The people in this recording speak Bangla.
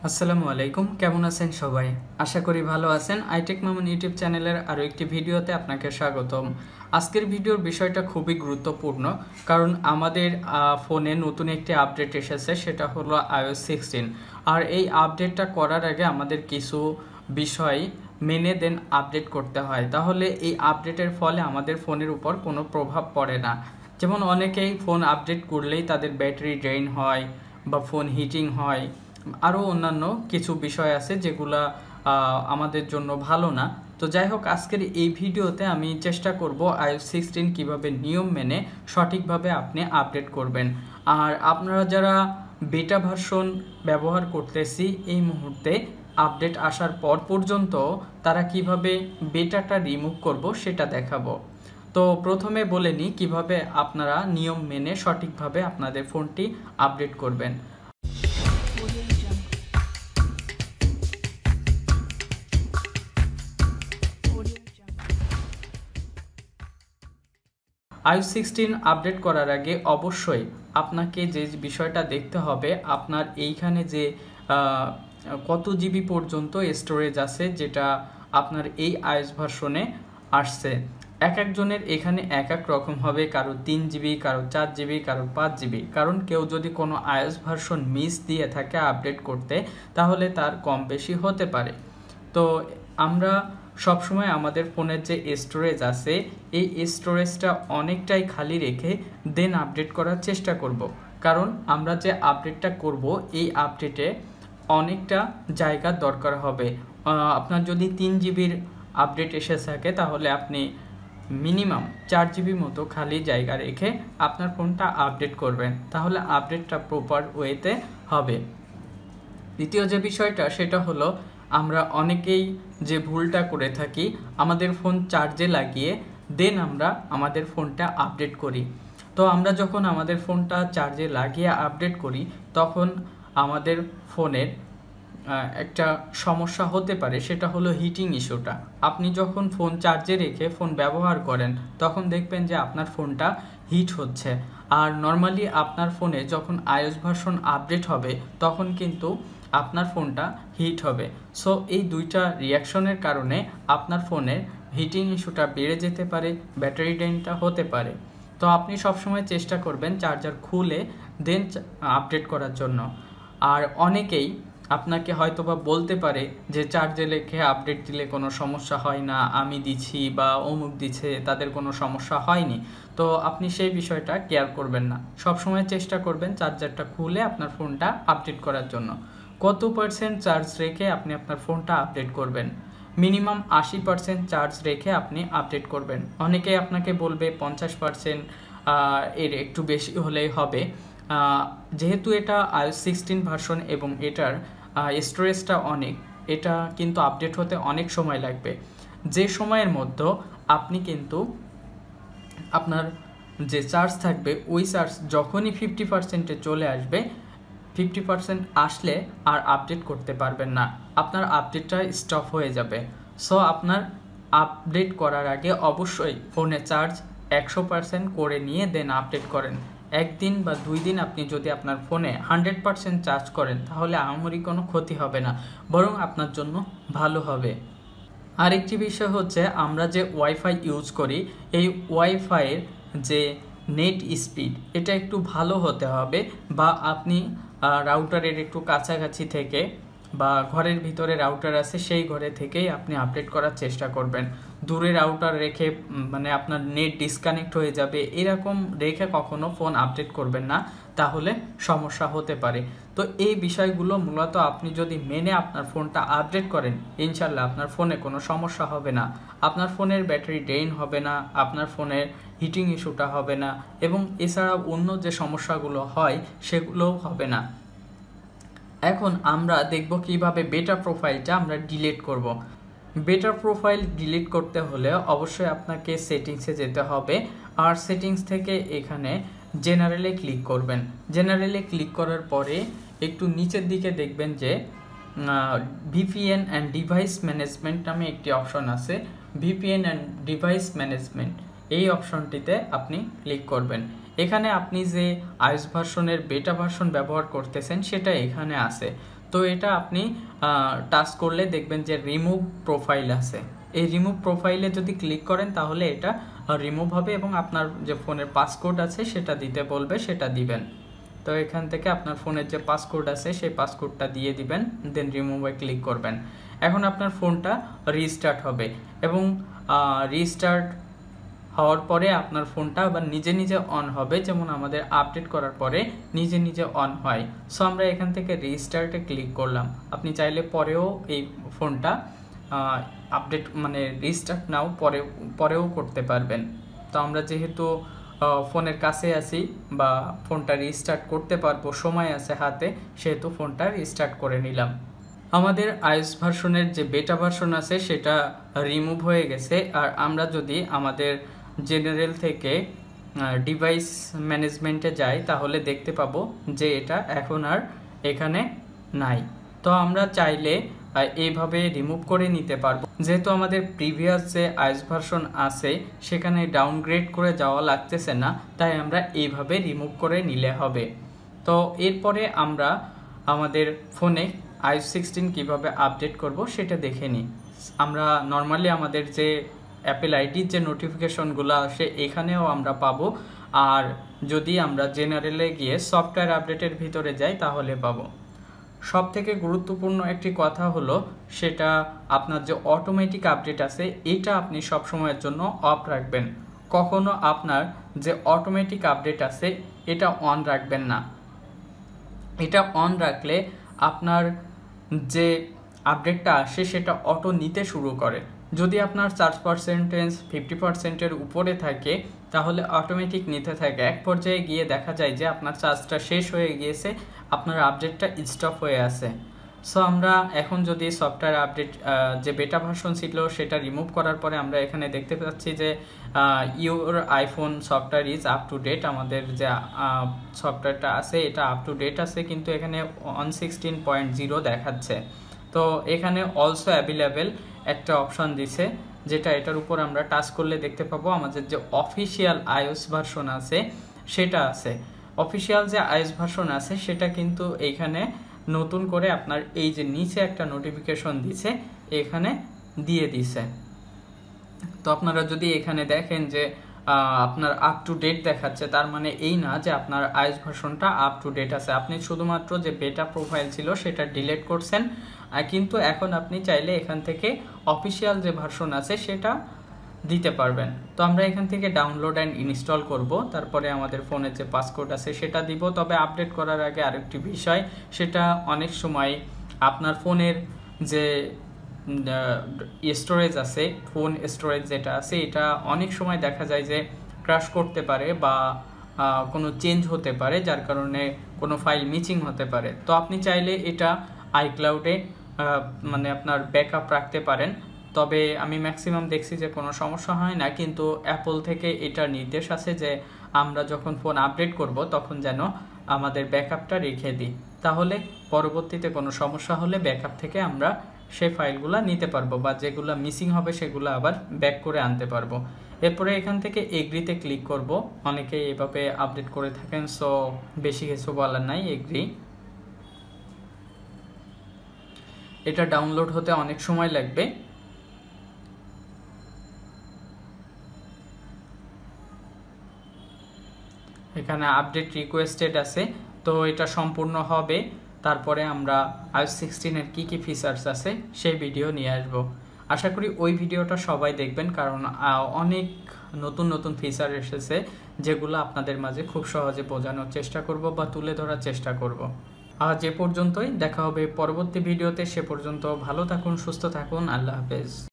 আসসালামু আলাইকুম, কেমন আছেন সবাই? আশা করি ভালো আছেন। iTechMamun ইউটিউব চ্যানেলের আরও একটি ভিডিওতে আপনাকে স্বাগতম। আজকের ভিডিওর বিষয়টা খুবই গুরুত্বপূর্ণ, কারণ আমাদের ফোনে নতুন একটি আপডেট এসেছে, সেটা হলো iOS 16। আর এই আপডেটটা করার আগে আমাদের কিছু বিষয় মেনে দেন আপডেট করতে হয়। তাহলে এই আপডেটের ফলে আমাদের ফোনের উপর কোনো প্রভাব পড়ে না। যেমন অনেকেই ফোন আপডেট করলেই তাদের ব্যাটারি ড্রেন হয় বা ফোন হিটিং হয়, আরও অন্যান্য কিছু বিষয় আছে যেগুলা আমাদের জন্য ভালো না। তো যাই হোক, আজকের এই ভিডিওতে আমি চেষ্টা করব iOS 16 কিভাবে নিয়ম মেনে সঠিকভাবে আপনি আপডেট করবেন। আর আপনারা যারা বেটা ভার্সন ব্যবহার করতেছি এই মুহূর্তে আপডেট আসার পর পর্যন্ত তারা কিভাবে বেটাটা রিমুভ করব সেটা দেখাবো। তো প্রথমে বলে নিই কিভাবে আপনারা নিয়ম মেনে সঠিকভাবে আপনাদের ফোনটি আপডেট করবেন। iOS 16 আপডেট করার আগে অবশ্যই আপনাকে যে বিষয়টা দেখতে হবে, আপনার এইখানে যে কত জিবি পর্যন্ত স্টোরেজ আছে যেটা আপনার এই iOS ভার্সনে আসছে। এক একজনের এখানে এক এক রকম হবে, কারো 3 জিবি, কারো 4 জিবি, কারো 5 জিবি। কারণ কেউ যদি কোনো iOS ভার্সন মিস দিয়ে থাকে আপডেট করতে, তাহলে তার কম বেশি হতে পারে। তো আমরা সবসময় আমাদের ফোনের যে স্টোরেজ আছে এই স্টোরেজটা অনেকটাই খালি রেখে দেন আপডেট করার চেষ্টা করব। কারণ আমরা যে আপডেটটা করব এই আপডেটে অনেকটা জায়গার দরকার হবে। আপনার যদি 3 জিবির আপডেট এসে থাকে তাহলে আপনি মিনিমাম 4 জিবি মতো খালি জায়গা রেখে আপনার ফোনটা আপডেট করবেন, তাহলে আপডেটটা প্রপার ওয়েতে হবে। দ্বিতীয় যে বিষয়টা সেটা হলো, আমরা অনেকেই যে ভুলটা করে থাকি, আমাদের ফোন চার্জে লাগিয়ে দেন আমরা আমাদের ফোনটা আপডেট করি। তো আমরা যখন আমাদের ফোনটা চার্জে লাগিয়ে আপডেট করি তখন আমাদের ফোনের একটা সমস্যা হতে পারে, সেটা হলো হিটিং ইস্যুটা। আপনি যখন ফোন চার্জে রেখে ফোন ব্যবহার করেন তখন দেখবেন যে আপনার ফোনটা হিট হচ্ছে। আর নর্মালি আপনার ফোনে যখন iOS ভার্সন আপডেট হবে তখন কিন্তু আপনার ফোনটা হিট হবে। সো এই দুইটা রিয়াকশনের কারণে আপনার ফোনের হিটিং ইস্যুটা বেড়ে যেতে পারে, ব্যাটারি ড্রেনটা হতে পারে। তো আপনি সবসময় চেষ্টা করবেন চার্জার খুলে দেন আপডেট করার জন্য। আর অনেকেই আপনাকে হয়তোবা বলতে পারে যে চার্জে রেখে আপডেট দিলে কোনো সমস্যা হয় না, আমি দিচ্ছি বা অমুক দিচ্ছে, তাদের কোনো সমস্যা হয়নি। তো আপনি সেই বিষয়টা কেয়ার করবেন না, সবসময় চেষ্টা করবেন চার্জারটা খুলে আপনার ফোনটা আপডেট করার জন্য। কত পার্সেন্ট চার্জ রেখে আপনি আপনার ফোনটা আপডেট করবেন? মিনিমাম 80% চার্জ রেখে আপনি আপডেট করবেন। অনেকে আপনাকে বলবে 50%, এর একটু বেশি হলেই হবে। যেহেতু এটা iOS 16 ভার্সন এবং এটার স্টোরেজটা অনেক, এটা কিন্তু আপডেট হতে অনেক সময় লাগবে। যে সময়ের মধ্যে আপনি কিন্তু আপনার যে চার্জ থাকবে ওই চার্জ যখনই 50%-এ চলে আসবে, 50% আসলে আর আপডেট করতে পারবেন না, আপনার আপডেটটা স্টপ হয়ে যাবে। সো আপনার আপডেট করার আগে অবশ্যই ফোনে চার্জ 100% করে নিয়ে দেন আপডেট করেন। একদিন বা 2 দিন আপনি যদি আপনার ফোনে 100% চার্জ করেন তাহলে আমারই কোনো ক্ষতি হবে না, বরং আপনার জন্য ভালো হবে। আরেকটি বিষয় হচ্ছে, আমরা যে ওয়াইফাই ইউজ করি এই ওয়াইফাইয়ের যে নেট স্পিড এটা একটু ভালো হতে হবে, বা আপনি রাউটারের একটু কাছাকাছি থেকে বা ঘরের ভিতরে রাউটার আছে সেই ঘরে থেকেই আপনি আপডেট করার চেষ্টা করবেন। দূরে রাউটার রেখে মানে আপনার নেট ডিসকানেক্ট হয়ে যাবে এরকম রেখে কখনো ফোন আপডেট করবেন না, তাহলে সমস্যা হতে পারে। তো এই বিষয়গুলো মূলত আপনি যদি মেনে আপনার ফোনটা আপডেট করেন, ইনশাল্লাহ আপনার ফোনে কোনো সমস্যা হবে না, আপনার ফোনের ব্যাটারি ড্রেন হবে না, আপনার ফোনের হিটিং ইস্যুটা হবে না, এবং এছাড়াও অন্য যে সমস্যাগুলো হয় সেগুলোও হবে না। এখন আমরা দেখব কিভাবে বেটা প্রোফাইলটা আমরা ডিলিট করব। বেটা প্রোফাইল ডিলিট করতে হলে অবশ্যই আপনাকে সেটিংসে যেতে হবে, আর সেটিংস থেকে এখানে জেনারেলে ক্লিক করবেন। জেনারেলে ক্লিক করার পরে একটু নিচের দিকে দেখবেন যে ভিপিএন অ্যান্ড ডিভাইস ম্যানেজমেন্ট নামে একটি অপশন আছে। ভিপিএন অ্যান্ড ডিভাইস ম্যানেজমেন্ট এই অপশনটিতে আপনি ক্লিক করবেন। এখানে আপনি যে iOS ভার্সনের বেটা ভার্সন ব্যবহার করতেছেন সেটা এখানে আছে। তো এটা আপনি টাচ করলে দেখবেন যে রিমুভ প্রোফাইল আছে। এই রিমুভ প্রোফাইলে যদি ক্লিক করেন তাহলে এটা রিমুভ হবে এবং আপনার যে ফোনের পাসকোড আছে সেটা দিতে বলবে, সেটা দিবেন। তো এখান থেকে আপনার ফোনের যে পাসকোড আছে সেই পাসকোডটা দিয়ে দিবেন, দেন রিমুভে ক্লিক করবেন। এখন আপনার ফোনটা রিস্টার্ট হবে এবং রিস্টার্ট হওয়ার পরে আপনার ফোনটা আবার নিজে নিজে অন হবে, যেমন আমাদের আপডেট করার পরে নিজে নিজে অন হয়। সো আমরা এখান থেকে রিস্টার্টে ক্লিক করলাম। আপনি চাইলে পরেও এই ফোনটা আপডেট মানে রিস্টার্ট নাও পরেও করতে পারবেন। তো আমরা যেহেতু ফোনের কাছে আছি বা ফোনটা রিস্টার্ট করতে পারবো, সময় আছে হাতে, সেহেতু ফোনটা রিস্টার্ট করে নিলাম। আমাদের iOS ভার্সনের যে বেটা ভার্সন আছে সেটা রিমুভ হয়ে গেছে। আর আমরা যদি আমাদের জেনারেল থেকে ডিভাইস ম্যানেজমেন্টে যাই তাহলে দেখতে পাবো যে এটা এখন আর এখানে নাই। তো আমরা চাইলে এইভাবে রিমুভ করে নিতে পারবো। যেহেতু আমাদের প্রিভিয়াস যে iOS ভার্সন আছে সেখানে ডাউনগ্রেড করে যাওয়া লাগতেছে না, তাই আমরা এইভাবে রিমুভ করে নিলে হবে। তো এরপরে আমরা আমাদের ফোনে iOS 16 কিভাবে আপডেট করব সেটা দেখে নিই। আমরা নর্মালি আমাদের যে অ্যাপেল আইডির যে নোটিফিকেশনগুলো আসে এখানেও আমরা পাবো, আর যদি আমরা জেনারেলে গিয়ে সফটওয়্যার আপডেটের ভিতরে যাই তাহলে পাবো। সব থেকে গুরুত্বপূর্ণ একটি কথা হলো সেটা আপনার যে অটোমেটিক আপডেট আছে এটা আপনি সব সময়ের জন্য অফ রাখবেন। কখনো আপনার যে অটোমেটিক আপডেট আছে এটা অন রাখবেন না। এটা অন রাখলে আপনার যে আপডেটটা আসে সেটা অটো নিতে শুরু করে। যদি আপনার চার্জ পার্সেন্টেজ 50%-এর উপরে থাকে তাহলে অটোমেটিক নিতে থাকে। এক পর্যায়ে গিয়ে দেখা যায় যে আপনার চার্জটা শেষ হয়ে গিয়েছে, আপনার আপডেটটা স্টপ হয়ে আছে। সো আমরা এখন যদি সফটওয়্যার আপডেট যে বেটা ভার্সন ছিল সেটা রিমুভ করার পরে আমরা এখানে দেখতে পাচ্ছি যে your iPhone software is up to date. আমাদের যে সফটওয়্যারটা আছে এটা আপ টু ডেট আছে, কিন্তু এখানে 116.0 দেখাচ্ছে। তো এখানে অলসো অ্যাভেলেবেল একটা অপশন দিছে, যেটা এটার উপর আমরা টাচ করলে দেখতে পাবো আমাদের যে অফিসিয়াল iOS ভার্সন আছে সেটা আছে। অফিসিয়াল যে iOS ভার্সন আছে সেটা কিন্তু এইখানে নতুন করে আপনার এই যে নিচে একটা নোটিফিকেশন দিছে এখানে দিয়ে দিছে। তো আপনারা যদি এখানে দেখেন যে আপনার আপ টু ডেট দেখাচ্ছে, তার মানে এই না যে আপনার iOS ভার্সনটা আপ টু ডেট আছে। আপনি শুধুমাত্র যে বেটা প্রোফাইল ছিল সেটা ডিলিট করছেন, কিন্তু এখন আপনি চাইলে এখান থেকে অফিসিয়াল যে ভার্সন আছে সেটা দিতে পারবেন। তো আমরা এখান থেকে ডাউনলোড অ্যান্ড ইনস্টল করব, তারপরে আমাদের ফোনের যে পাসকোড আছে সেটা দিব। তবে আপডেট করার আগে আরেকটি বিষয়, সেটা অনেক সময় আপনার ফোনের যে স্টোরেজ আছে, ফোন স্টোরেজ যেটা আছে এটা অনেক সময় দেখা যায় যে ক্র্যাশ করতে পারে বা কোনো চেঞ্জ হতে পারে, যার কারণে কোনো ফাইল মিসিং হতে পারে। তো আপনি চাইলে এটা আইক্লাউডে মানে আপনার ব্যাকআপ রাখতে পারেন। তবে আমি ম্যাক্সিমাম দেখছি যে কোনো সমস্যা হয় না, কিন্তু অ্যাপল থেকে এটার নির্দেশ আছে যে আমরা যখন ফোন আপডেট করব তখন যেন আমাদের ব্যাকআপটা রেখে দিই, তাহলে পরবর্তীতে কোনো সমস্যা হলে ব্যাকআপ থেকে আমরা সেই ফাইলগুলো নিতে পারবো বা যেগুলো মিসিং হবে সেগুলো আবার ব্যাক করে আনতে পারবো। এরপরে এখান থেকে এগ্রিতে ক্লিক করব। অনেকে এভাবে আপডেট করে থাকেন, সো বেশি কিছু বলার নাই, এগ্রি। এটা ডাউনলোড হতে অনেক সময় লাগবে। এখানে আপডেট রিকোয়েস্টেড আছে, তো এটা সম্পূর্ণ হবে। তারপরে আমরা iOS 16 এর কি ফিচার্স আছে সেই ভিডিও নিয়ে আসব। আশা করি ওই ভিডিওটা সবাই দেখবেন, কারণ অনেক নতুন নতুন ফিচার এসেছে যেগুলো আপনাদের মাঝে খুব সহজে বোঝানোর চেষ্টা করব বা তুলে ধরার চেষ্টা করব। আজ এ পর্যন্তই, দেখা হবে পরবর্তী ভিডিওতে। সে পর্যন্ত ভালো থাকুন, সুস্থ থাকুন, আল্লাহ হাফেজ।